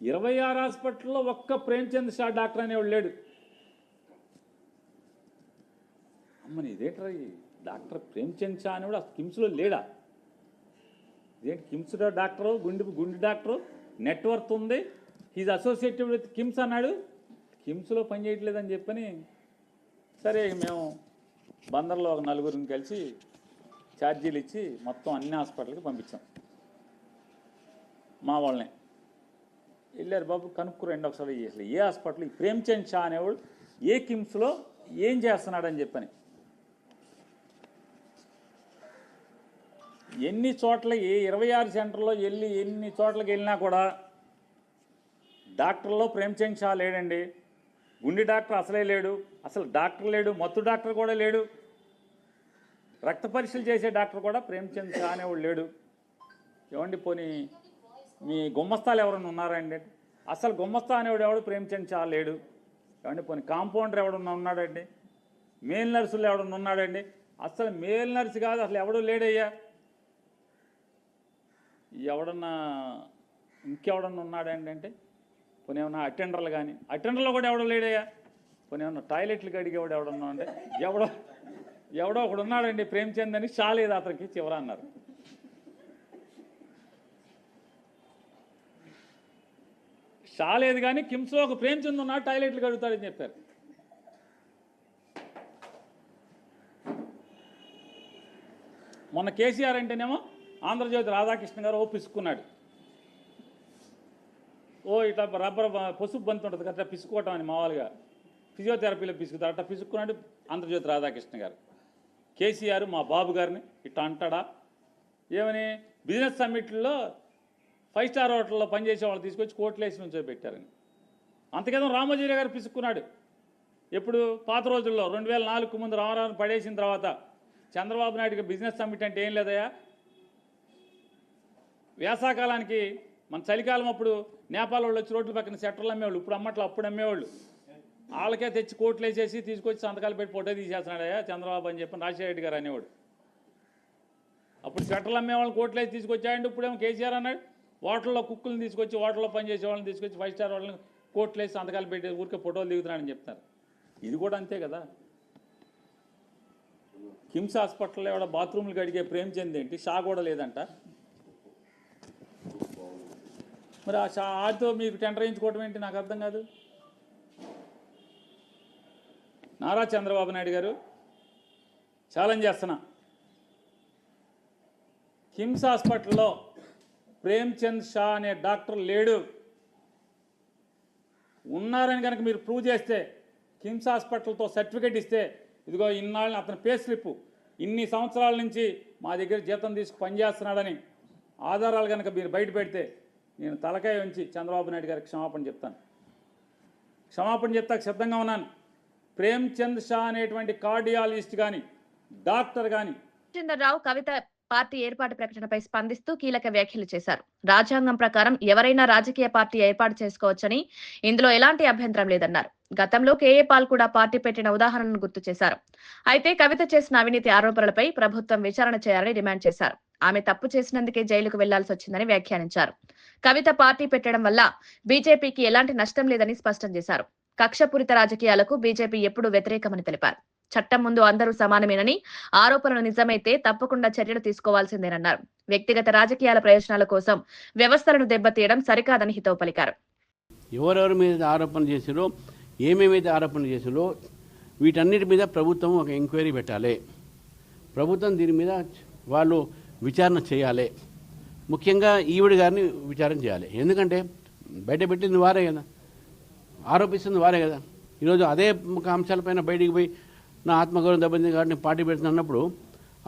26 హాస్పిటల్లో ఒక్క ప్రేమ్చంద్ షా డాక్టర్ అనేవాడు లేడు. అమ్మని ఇదేంట్రా, డాక్టర్ ప్రేమ్చంద్ షా అనేవాడు కిమ్స్లో లేడా? ఇదేంటి కిమ్స్ డాక్టరు, గుండె డాక్టరు, నెట్వర్క్ ఉంది, హీజ్ అసోసియేటెడ్ విత్ కిమ్స్ అన్నాడు. కిమ్స్లో పనిచేయట్లేదని చెప్పని సరే మేము బందర్లో ఒక 4 కలిసి ఛార్జీలు ఇచ్చి మొత్తం అన్ని హాస్పిటల్కి పంపించాం. మా వాళ్ళనే వెళ్ళారు, బాబు కనుక్కురండి ఒకసారి అసలు ఏ హాస్పిటల్ ఈ ప్రేమ్చంద్ షా అనేవాడు ఏ కిమ్స్లో ఏం చేస్తున్నాడని చెప్పని. ఎన్ని చోట్ల 26 సెంటర్లో వెళ్ళి ఎన్ని చోట్లకి వెళ్ళినా కూడా డాక్టర్లో ప్రేమ్చంద్ షా లేడండి. గుండె డాక్టర్ అసలే లేడు, అసలు డాక్టర్ లేడు, మత్తు డాక్టర్ కూడా లేడు, రక్త పరీక్షలు చేసే డాక్టర్ కూడా ప్రేమ్చంద్ షా అనేవాడు లేడు. ఏమండి పోనీ మీ గుమ్మస్తాలు ఎవరన్నా ఉన్నారండి? అసలు గుమ్మస్తా అనేవాడు ఎవడు ప్రేమ్చంద్ షా లేడు. ఏమండి పోనీ కాంపౌండర్ ఎవడన్నా ఉన్నాడండి? మేల్ నర్సులు ఎవడన్నా ఉన్నాడండి? అసలు మేల్ నర్సు కాదు, అసలు ఎవడు లేడయ్యా. ఎవడన్నా ఇంకెవడన్నా ఉన్నాడండి అంటే పోనీ ఏమన్నా అటెండర్లు కానీ, అటెండర్లో కూడా ఎవడో లేడయ్యా. పోనీ ఏమన్నా టాయిలెట్లు కడిగేవాడు ఎవడన్నా అంటే ఎవడో ఒకడు ఉన్నాడండి ప్రేమ్చంద్ అని. షా లేదు అతనికి చివర అన్నారు. షా లేదు కానీ కిమ్స్లో ఒక ప్రేమ్చంద్ ఉన్నాడు, టాయిలెట్లు కడుగుతాడని చెప్పారు. మొన్న కేసీఆర్ అంటేనేమో ఆంధ్రజ్యోతి రాధాకృష్ణ గారు పిసుకున్నాడు. ఇట్లా రబ్బర్ పసుపు బంతి ఉంటుంది కదా పిసుక్కోవటం అని మామూలుగా ఫిజియోథెరపీలో పిసుకుతారు, అట్లా పిసుక్కున్నాడు ఆంధ్రజ్యోతి రాధాకృష్ణ గారు. కేసీఆర్ మా బాబు గారిని ఇట్లా అంటాడా ఏమని? బిజినెస్ సమ్మిట్లో 5 స్టార్ హోటల్లో పనిచేసే వాళ్ళు తీసుకొచ్చి కోట్లేసి నుంచో పెట్టారని. అంతకేదో రామోజీరావు గారు పిసుక్కున్నాడు. ఎప్పుడు పాత రోజుల్లో 2004 ముందు రామారావుని పడేసిన తర్వాత చంద్రబాబు నాయుడుకి బిజినెస్ సమ్మిట్ అంటే ఏం లేదయ్యా. వేసాకాలానికి మన చలికాలం అప్పుడు నేపాల్ వాళ్ళు వచ్చి రోడ్ల పక్కన సెట్టర్లు అమ్మేవాళ్ళు, ఇప్పుడు అమ్మట్లు అప్పుడు అమ్మేవాళ్ళు. వాళ్ళకే తెచ్చి కోట్లు వేసేసి తీసుకొచ్చి సంతకాలు పెట్టి ఫోటో తీసేస్తున్నాడయ్యా చంద్రబాబు అని చెప్పి రాజశేఖర రెడ్డి గారు అనేవాడు. అప్పుడు సెట్టర్లు అమ్మేవాళ్ళని కోట్లు వేసి తీసుకొచ్చాయండి. ఇప్పుడేమో కేసీఆర్ అన్నాడు హోటల్లో కుక్కులను తీసుకొచ్చి హోటల్లో పనిచేసే వాళ్ళని తీసుకొచ్చి 5 స్టార్ వాళ్ళని కోట్లు వేసి సంతకాలు పెట్టి ఊరికే ఫోటోలు దిగుతున్నాడని చెప్తారు. ఇది కూడా అంతే కదా. కిమ్స్ హాస్పిటల్లో ఎవడ బాత్రూమ్లు కడిగే ప్రేమ్చంద్ ఏంటి, షా కూడా లేదంట. మరి ఆ షాతో మీకు టెండర్ వేయించుకోవటం ఏంటి నాకు అర్థం కాదు. నారా చంద్రబాబు నాయుడు గారు ఛాలెంజ్ చేస్తున్నా, కిమ్స్ హాస్పిటల్లో ప్రేమ్చంద్ షా అనే డాక్టర్ లేడు. ఉన్నారని కనుక మీరు ప్రూవ్ చేస్తే, కిమ్స్ హాస్పిటల్తో సర్టిఫికేట్ ఇస్తే, ఇదిగో ఇన్నాళ్ళని అతని పే స్లిప్ ఇన్ని సంవత్సరాల నుంచి మా దగ్గర జీతం తీసుకు పనిచేస్తున్నాడని ఆధారాలు కనుక మీరు బయట పెడితే నేను తలకాయ ఉంచి చంద్రబాబు నాయుడు గారికి క్షమాపణ చెప్తాను. క్షమాపణ చెప్తాక సిద్ధంగా ఉన్నాను. ప్రేమ్చంద్ షా అనేటువంటి కార్డియాలజిస్ట్ కానీ డాక్టర్ కానీ రావు కవిత పార్టీ ఏర్పాటు ప్రకటనపై స్పందిస్తూ కీలక వ్యాఖ్యలు చేశారు. రాజ్యాంగం ప్రకారం ఎవరైనా రాజకీయ పార్టీ ఏర్పాటు చేసుకోవచ్చని, ఇందులో ఎలాంటి అభ్యంతరం లేదన్నారు. గతంలో కేఏ పాల్ కూడా పార్టీ పెట్టిన ఉదాహరణను గుర్తు చేశారు. అయితే కవిత చేసిన అవినీతి ఆరోపణలపై ప్రభుత్వం విచారణ చేయాలని డిమాండ్ చేశారు. ఆమె తప్పు చేసినందుకే జైలుకు వెళ్లాల్సి వచ్చిందని వ్యాఖ్యానించారు. కవిత పార్టీ పెట్టడం వల్ల బీజేపీకి ఎలాంటి నష్టం లేదని స్పష్టం చేశారు. కక్షపూరిత రాజకీయాలకు బీజేపీ ఎప్పుడూ వ్యతిరేకమని తెలిపారు. చట్టం ముందు అందరూ సమానమేనని, ఆరోపణలు నిజమైతే తప్పకుండా చర్యలు తీసుకోవాల్సిందేనన్నారు. వ్యక్తిగత రాజకీయాల ప్రయోజనాల కోసం వ్యవస్థలను దెబ్బతీయడం సరికాదని హితవు పలికారు. ఎవరెవరి మీద ఆరోపణలు చేసిరో, ఏమేమైతే ఆరోపణలు చేసిరో వీటన్నిటి మీద ప్రభుత్వం ఒక ఎంక్వైరీ పెట్టాలి. ప్రభుత్వం దీని మీద వాళ్ళు విచారణ చేయాలి. ముఖ్యంగా ఈవిడ గారిని విచారణ చేయాలి. ఎందుకంటే బయట పెట్టింది వారే కదా, ఆరోపిస్తుంది వారే కదా. ఈరోజు అదే అంశాలపైన బయటికి పోయి నా ఆత్మగౌరవం దెబ్బతింది కాబట్టి నేను పార్టీ పెడుతున్నప్పుడు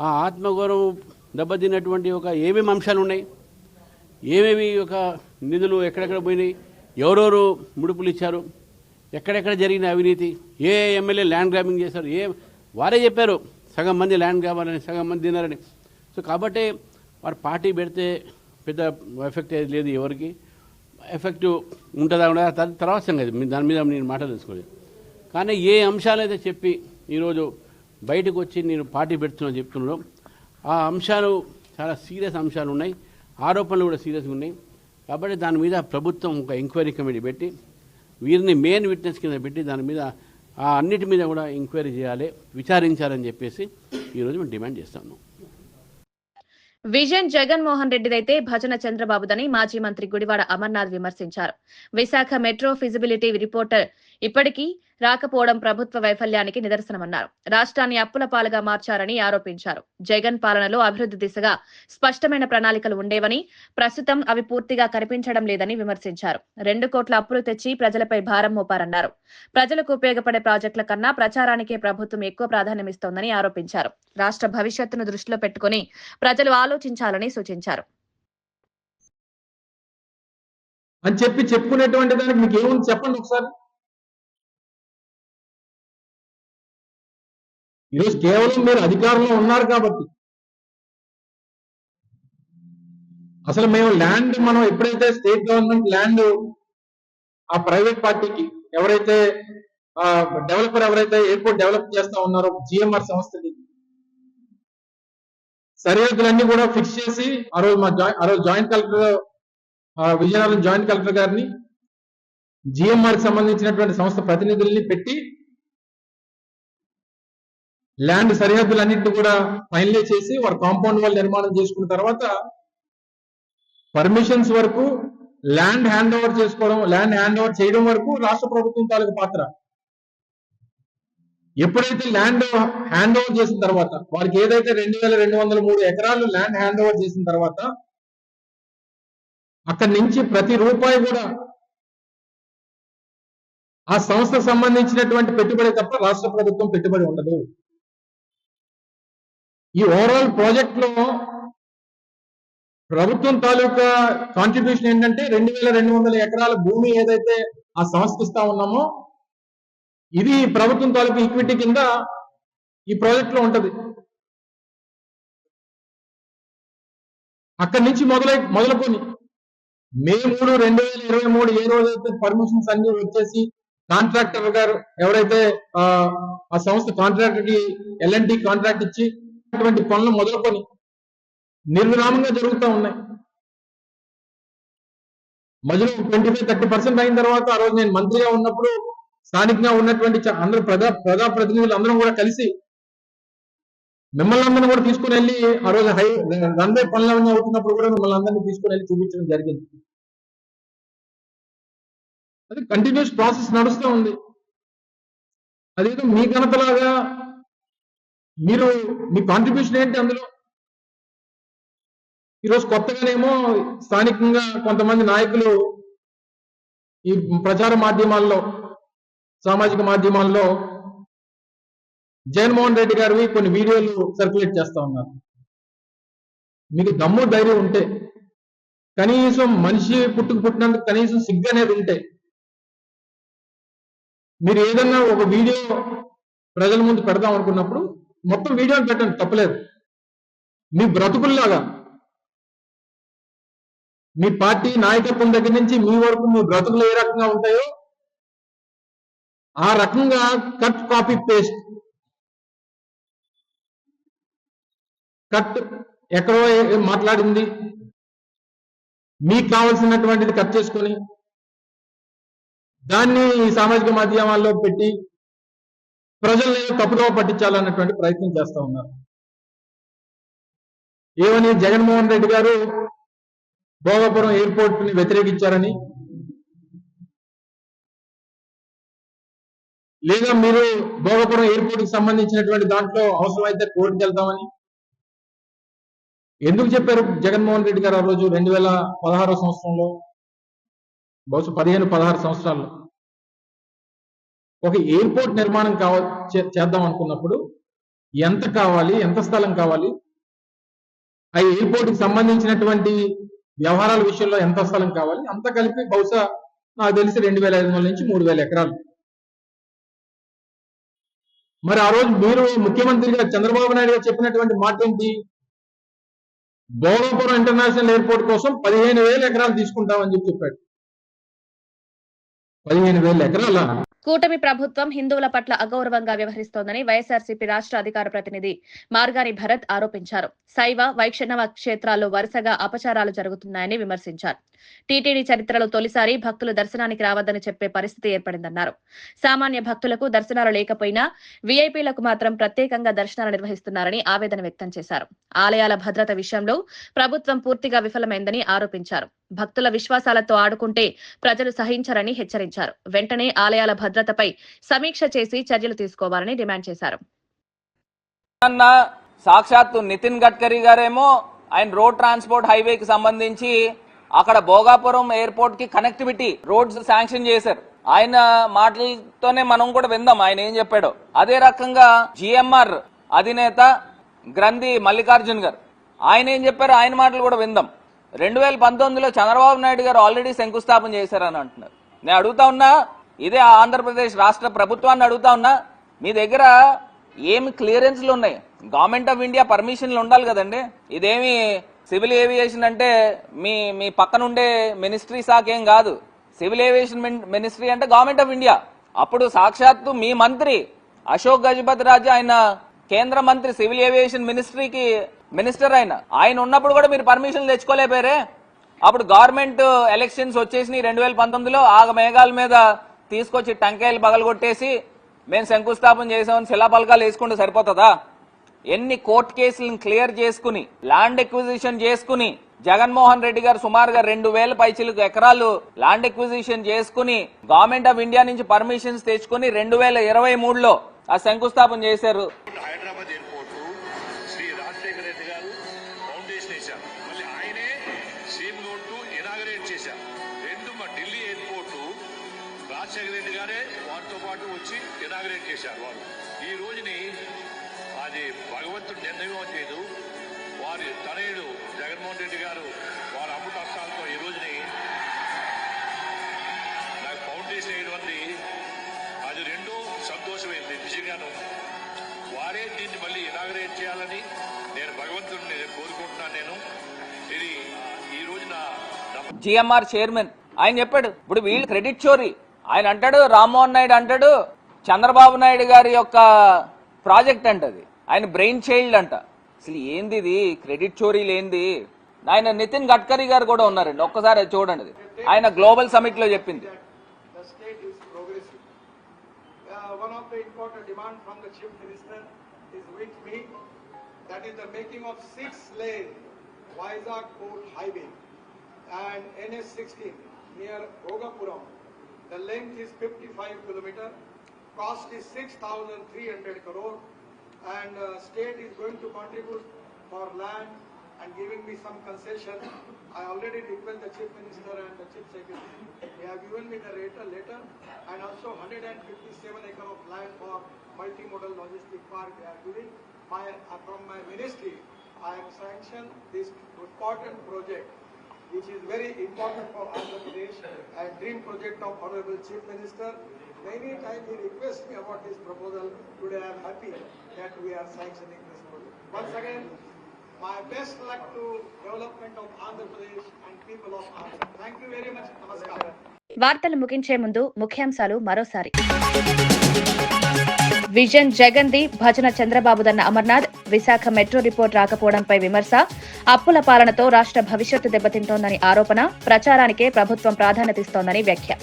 ఆ ఆత్మగౌరవం దెబ్బతిన్నటువంటి ఒక ఏమేమి అంశాలు ఉన్నాయి, ఏమేమి ఒక నిధులు ఎక్కడెక్కడ పోయినాయి, ఎవరెవరు ముడుపులు ఇచ్చారు, ఎక్కడెక్కడ జరిగిన అవినీతి, ఏ ఎమ్మెల్యే ల్యాండ్ గ్రాబింగ్ చేశారు, వారే చెప్పారు సగం మంది ల్యాండ్ కావాలని, సగం మంది తిన్నారని. సో కాబట్టి వారు పార్టీ పెడితే పెద్ద ఎఫెక్ట్ ఏది లేదు, ఎవరికి ఎఫెక్ట్ ఉంటుందా ఉండదా తర్వాత సంగతి, దాని మీద నేను మాట తెలుసుకోలేదు. కానీ ఏ అంశాలు అయితే చెప్పి ఈరోజు బయటకు వచ్చి నేను పార్టీ పెడుతున్నా చెప్తున్నాను, ఆ అంశాలు చాలా సీరియస్ అంశాలు ఉన్నాయి, ఆరోపణలు కూడా సీరియస్గా ఉన్నాయి. కాబట్టి దాని మీద ప్రభుత్వం ఒక ఎంక్వైరీ కమిటీ పెట్టి వీరిని మెయిన్ విట్నెస్ కింద పెట్టి దాని మీద ఆ అన్నిటి మీద కూడా ఎంక్వైరీ చేయాలి, విచారించాలని చెప్పేసి ఈరోజు మేము డిమాండ్ చేస్తాము. విజన్ జగన్మోహన్ రెడ్డిదైతే భజన చంద్రబాబుదని మాజీ మంత్రి గుడివాడ అమర్నాథ్ విమర్శించారు. విశాఖ మెట్రో ఫిజిబిలిటీ రిపోర్టర్ ఇప్పటికీ రాకపోవడం ప్రభుత్వ వైఫల్యానికి నిదర్శనమన్నారు. రాష్ట్రాన్ని అప్పుల పాలుగా మార్చారని ఆరోపించారు. జగన్ పాలనలో అభివృద్ధి దిశగా స్పష్టమైన ప్రణాళికలు ఉండేవని, ప్రస్తుతం అవి పూర్తిగా కనిపించడం లేదని విమర్శించారు. 2 కోట్ల అప్పులు తెచ్చి ప్రజలపై భారం మోపారన్నారు. ప్రజలకు ఉపయోగపడే ప్రాజెక్టుల కన్నా ప్రచారానికే ప్రభుత్వం ఎక్కువ ప్రాధాన్యమిస్తోందని ఆరోపించారు. రాష్ట్ర భవిష్యత్తును దృష్టిలో పెట్టుకుని ప్రజలు ఆలోచించాలని సూచించారు. అని చెప్పుకునేటువంటి దానికి మీకు ఏముంది చెప్పండి ఒకసారి. ఈరోజు కేవలం మీరు అధికారంలో ఉన్నారు కాబట్టి, అసలు మేము ల్యాండ్ మనం ఎప్పుడైతే స్టేట్ గవర్నమెంట్ ల్యాండ్ ఆ ప్రైవేట్ పార్టీకి ఎవరైతే డెవలపర్ ఎవరైతే ఎయిర్పోర్ట్ డెవలప్ చేస్తా ఉన్నారో జిఎంఆర్ సంస్థకి సరిహద్దులన్నీ కూడా ఫిక్స్ చేసి ఆ రోజు joint collector Vizianagaram joint collector గారిని జిఎంఆర్ కి సంబంధించినటువంటి సంస్థ ప్రతినిధుల్ని పెట్టి ల్యాండ్ సరిహద్దులన్నింటినీ కూడా ఫైనలైజ్ చేసి వారు కాంపౌండ్ వాల్ నిర్మాణం చేసుకున్న తర్వాత పర్మిషన్స్ వరకు ల్యాండ్ హ్యాండ్ ఓవర్ చేసుకోవడం, ల్యాండ్ హ్యాండ్ ఓవర్ చేయడం వరకు రాష్ట్ర ప్రభుత్వం తాలూకు పాత్ర. ఎప్పుడైతే ల్యాండ్ హ్యాండ్ ఓవర్ చేసిన తర్వాత వారికి ఏదైతే 2203 ఎకరాలు ల్యాండ్ హ్యాండ్ ఓవర్ చేసిన తర్వాత అక్కడి నుంచి ప్రతి రూపాయి కూడా ఆ సంస్థకు సంబంధించినటువంటి పెట్టుబడి తప్ప రాష్ట్ర ప్రభుత్వం పెట్టుబడి ఉండదు. ఈ ఓవరాల్ ప్రాజెక్ట్ లో ప్రభుత్వం తాలూకా కాంట్రిబ్యూషన్ ఏంటంటే 2200 ఎకరాల భూమి ఏదైతే ఆ సంస్థకి ఇస్తా ఉన్నామో ఇది ప్రభుత్వం తాలూకా ఈక్విటీ కింద ఈ ప్రాజెక్ట్ లో ఉంటది. అక్కడి నుంచి మొదలుకొని మే 3, 2023 ఏ రోజైతే పర్మిషన్స్ అన్ని వచ్చేసి కాంట్రాక్టర్ గారు ఎవరైతే ఆ సంస్థ కాంట్రాక్టర్ కి L&T కాంట్రాక్ట్ ఇచ్చి అటువంటి పనులు మొదలుకొని నిర్విరామంగా జరుగుతూ ఉన్నాయి. మధ్యలో 25-30% అయిన తర్వాత ఆ రోజు నేను మంత్రిగా ఉన్నప్పుడు స్థానికంగా ఉన్నటువంటి అందరూ ప్రజాప్రతినిధులు అందరం కూడా కలిసి మిమ్మల్ని అందరినీ కూడా తీసుకుని వెళ్ళి ఆ రోజు రన్వే పనులు అవుతున్నప్పుడు కూడా మిమ్మల్ని అందరినీ తీసుకుని వెళ్ళి చూపించడం జరిగింది. అది కంటిన్యూస్ ప్రాసెస్ నడుస్తూ ఉంది. అదేదో మీ ఘనతలాగా మీరు మీ కాంట్రిబ్యూషన్ ఏంటి అందులో? ఈరోజు కొత్తగానేమో స్థానికంగా కొంతమంది నాయకులు ఈ ప్రచార మాధ్యమాల్లో, సామాజిక మాధ్యమాల్లో జగన్మోహన్ రెడ్డి గారివి కొన్ని వీడియోలు సర్క్యులేట్ చేస్తా ఉన్నారు. మీకు దమ్ము ధైర్యం ఉంటే కనీసం మనిషి పుట్టినందుకు కనీసం సిగ్గు అనేది ఉంటే మీరు ఏదన్నా ఒక వీడియో ప్రజల ముందు పెడదాం అనుకున్నప్పుడు మొత్తం వీడియోని పెట్టండి, తప్పలేదు. మీ బ్రతుకుల్లాగా మీ పార్టీ నాయకత్వం దగ్గర నుంచి మీ వరకు మీ బ్రతుకులు ఏ రకంగా ఉంటాయో ఆ రకంగా కట్ కాపీ పేస్ట్, కట్ ఎక్కడో మాట్లాడింది మీకు కావాల్సినటువంటిది కట్ చేసుకొని దాన్ని సామాజిక మాధ్యమాల్లో పెట్టి ప్రజల్ని తప్పుదో పట్టించాలన్నటువంటి ప్రయత్నం చేస్తా ఉన్నారు. ఏమని జగన్మోహన్ రెడ్డి గారు భోగాపురం ఎయిర్పోర్ట్ ని వ్యతిరేకించారని, లేదా మీరు భోగాపురం ఎయిర్పోర్ట్ కి సంబంధించినటువంటి దాంట్లో అవసరమైతే కోర్టుకు వెళ్తామని ఎందుకు చెప్పారు జగన్మోహన్ రెడ్డి గారు ఆ రోజు 2016 సంవత్సరంలో, బహుశా 15-16 సంవత్సరాల్లో ఒక ఎయిర్పోర్ట్ నిర్మాణం చేద్దాం అనుకున్నప్పుడు ఎంత కావాలి, ఎంత స్థలం కావాలి, ఆ ఎయిర్పోర్ట్ కి సంబంధించినటువంటి వ్యవహారాల విషయంలో ఎంత స్థలం కావాలి, అంత కలిపి బహుశా నాకు తెలిసి 2500 నుంచి 3000 ఎకరాలు. మరి ఆ రోజు మీరు ముఖ్యమంత్రిగా చంద్రబాబు నాయుడు గారు చెప్పినటువంటి మాట ఏంటి? భోగాపురం ఇంటర్నేషనల్ ఎయిర్పోర్ట్ కోసం 15,000 ఎకరాలు తీసుకుంటామని చెప్పాడు. 15,000 ఎకరాల కూటమి ప్రభుత్వం హిందువుల పట్ల అగౌరవంగా వ్యవహరిస్తోందని వైఎస్ఆర్సీపీ రాష్ట్ర అధికార ప్రతినిధి మార్గాని భరత్ ఆరోపించారు. శైవ వైష్ణవ క్షేత్రాల్లో వరుసగా అపచారాలు జరుగుతున్నాయని విమర్శించారు. టీటీడీ చరిత్రలో తొలిసారి భక్తులు దర్శనానికి రావద్దని చెప్పే పరిస్థితి ఏర్పడిందన్నారు. సామాన్య భక్తులకు దర్శనాలు లేకపోయినా వీఐపీలకు మాత్రం ప్రత్యేకంగా దర్శనాలు నిర్వహిస్తున్నారని ఆవేదన వ్యక్తం చేశారు. ఆలయాల భద్రత విషయంలో ప్రభుత్వం పూర్తిగా విఫలమైందని ఆరోపించారు. భక్తుల విశ్వాసాలతో ఆడుకుంటే ప్రజలు సహించరని హెచ్చరించారు. వెంటనే ఆలయాల భద్రతపై సమీక్ష చేసి చర్యలు తీసుకోవాలని డిమాండ్ చేశారు. సాక్షాత్తు నితిన్ గడ్కరీ గారేమో ఆయన రోడ్ ట్రాన్స్పోర్ట్ హైవేకి సంబంధించి అక్కడ భోగాపురం ఎయిర్పోర్ట్ కి కనెక్టివిటీ రోడ్స్ శాంక్షన్ చేశారు. ఆయన మాటలతోనే మనం కూడా విందాం ఆయన ఏం చెప్పాడో. అదే రకంగా జిఎంఆర్ అధినేత గ్రంథి మల్లికార్జున్ గారు ఆయన ఏం చెప్పారో ఆయన మాటలు కూడా విందాం. 2019లో చంద్రబాబు నాయుడు గారు ఆల్రెడీ శంకుస్థాపన చేశారని అంటున్నారు. నేను అడుగుతా ఉన్నా, ఇదే ఆంధ్రప్రదేశ్ రాష్ట్ర ప్రభుత్వాన్ని అడుగుతా ఉన్నా, మీ దగ్గర ఏమి క్లియరెన్స్లు ఉన్నాయి? గవర్నమెంట్ ఆఫ్ ఇండియా పర్మిషన్లు ఉండాలి కదండి. ఇదేమి సివిల్ ఏవియేషన్ అంటే మీ పక్కన ఉండే మినిస్ట్రీ శాఖ ఏం కాదు. సివిల్ ఏవియేషన్ మినిస్ట్రీ అంటే గవర్నమెంట్ ఆఫ్ ఇండియా. అప్పుడు సాక్షాత్తు మీ మంత్రి అశోక్ గజపతి రాజు ఆయన కేంద్ర మంత్రి సివిల్ ఏవియేషన్ మినిస్ట్రీకి మినిస్టర్ ఆయన ఉన్నప్పుడు కూడా మీరు పర్మిషన్ తెచ్చుకోలేపారే. అప్పుడు గవర్నమెంట్ ఎలక్షన్స్ వచ్చేసి 2019లో ఆగ మేఘాల మీద తీసుకొచ్చి టంకాయలు పగలగొట్టేసి మేము శంకుస్థాపన చేసామని శిలాపలకాలు వేసుకుంటే సరిపోతుందా? ఎన్ని కోర్టు కేసులను క్లియర్ చేసుకుని ల్యాండ్ ఎక్విజిషన్ చేసుకుని జగన్మోహన్ రెడ్డి గారు సుమారుగా 2,000 పైచిలకు ఎకరాలు ల్యాండ్ ఎక్విజిషన్ చేసుకుని గవర్నమెంట్ ఆఫ్ ఇండియా నుంచి పర్మిషన్స్ తెచ్చుకుని 2023లో ఆ శంకుస్థాపన చేశారు. హైదరాబాద్ ఎయిర్పోర్ట్ శ్రీ రాజశేఖర రెడ్డి గారు ఫౌండేషన్ వేశారు. మళ్ళీ ఆయనే సీఎం రోడ్డు ఇనాగరేట్ చేశారు. ఢిల్లీ ఎయిర్పోర్ట్ రాజశేఖర రెడ్డి గారే వారితో పాటు వచ్చి ఇనాగరేట్ చేశారు. వారు ఈ రోజుని అది భగవంతుడు నిర్ణయం చేయదు. వారి తనయుడు జగన్మోహన్ రెడ్డి గారు వారి అమృత హస్తాలతో ఈ రోజుని నాకు ఫౌండేషన్ వేయడం అది రెండో సంతోషమైంది. నిజంగాను వారే దీన్ని మళ్ళీ ఇనాగరేట్ చేయాలని నేను భగవంతుడిని కోరుకుంటున్నాను. నేను ఇది ఈ రోజున జిఎంఆర్ చైర్మన్ ఆయన చెప్పాడు. ఇప్పుడు వీళ్ళు క్రెడిట్ చోరీ ఆయన అంటాడు. రామ్మోహన్ నాయుడు అంటాడు చంద్రబాబు నాయుడు గారి యొక్క ప్రాజెక్ట్ అంటది, ఆయన బ్రెయిన్ చైల్డ్ అంట. అసలు ఏంది ఇది క్రెడిట్ చోరీలు ఏంది? ఆయన నితిన్ గడ్కరీ గారు కూడా ఉన్నారండి, ఒక్కసారి చూడండి. ఆయన గ్లోబల్ సమిట్ లో చెప్పింది. One of the important demand from the Chief Minister is with me, that is the making of 6-lane Vizag Port Highway and NS16 near Bhogapuram. The length is 55 km, cost is 6,300 crore, and state is going to contribute for land and giving me some concession. I already request the Chief Minister and the Chief Secretary. They have given me the letter and also 157 acres of land for multimodal logistic park they are giving. From my ministry, I have sanctioned this important project. which is very important for Andhra Pradesh and dream project of Honorable Chief Minister. Many times he requests me about this proposal. Today I am happy that we are sanctioning this project. Once again, my best luck to development of Andhra Pradesh and people of Andhra. Thank you very much. Namaskar. వార్తలు ముగించే ముందు ముఖ్యాంశాలు మరోసారి. Vision జగన్ది, భజన చంద్రబాబుదన్న Amarnath. Visakha metro report రాకపోవడంపై విమర్శ. అప్పుల పాలనతో రాష్ట్ర భవిష్యత్తు దెబ్బతింటోందని ఆరోపణ. ప్రచారానికే ప్రభుత్వం ప్రాధాన్యతిస్తోందని వ్యాఖ్య.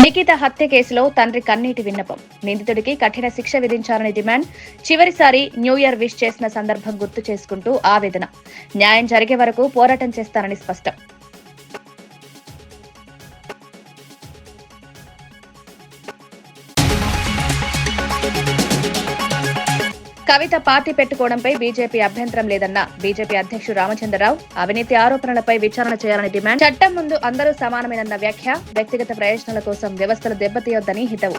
నిఖిత హత్య కేసులో తండ్రి కన్నీటి విన్నపం. నిందితుడికి కఠిన శిక్ష విధించాలని డిమాండ్. చివరిసారి న్యూ ఇయర్ విష్ చేసిన సందర్భం గుర్తు చేసుకుంటూ ఆవేదన. న్యాయం జరిగే వరకు పోరాటం చేస్తానని స్పష్టం. కవిత పార్టీ పెట్టుకోవడంపై బీజేపీ అభ్యంతరం లేదన్న బీజేపీ అధ్యక్షుడు రామచంద్రరావు. అవినీతి ఆరోపణలపై విచారణ చేయాలని డిమాండ్. చట్టం ముందు అందరూ సమానమేనన్న వ్యాఖ్య. వ్యక్తిగత ప్రయోజనాల కోసం వ్యవస్థలు దెబ్బతీయొద్దని హితవు.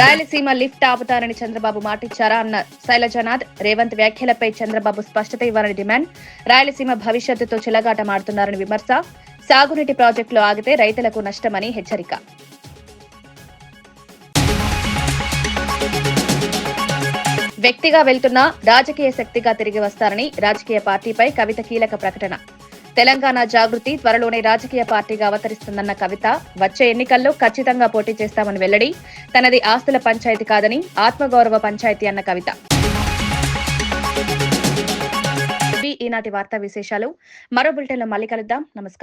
రాయలసీమ లిఫ్ట్ ఆపుతారని చంద్రబాబు మాటిచ్చారా అన్న శైలజనాథ్. రేవంత్ వ్యాఖ్యలపై చంద్రబాబు స్పష్టత ఇవ్వాలని డిమాండ్. రాయలసీమ భవిష్యత్తుతో చెలగాటమాడుతున్నారని విమర్శ. సాగునీటి ప్రాజెక్టులు ఆగితే రైతులకు నష్టమని హెచ్చరిక. వ్యక్తిగా వెళ్తున్నా రాజకీయ శక్తిగా తిరిగి వస్తారని రాజకీయ పార్టీపై కవిత కీలక ప్రకటన. తెలంగాణ జాగృతి త్వరలోనే రాజకీయ పార్టీగా అవతరిస్తుందన్న కవిత. వచ్చే ఎన్నికల్లో ఖచ్చితంగా పోటీ చేస్తామని వెల్లడి. తనది ఆస్తుల పంచాయతీ కాదని ఆత్మగౌరవ పంచాయతీ అన్న కవిత. ఈనాటి వార్తా విశేషాలు. మరో బులెటిన్లో మళ్ళీ కలుద్దాం. నమస్కారం.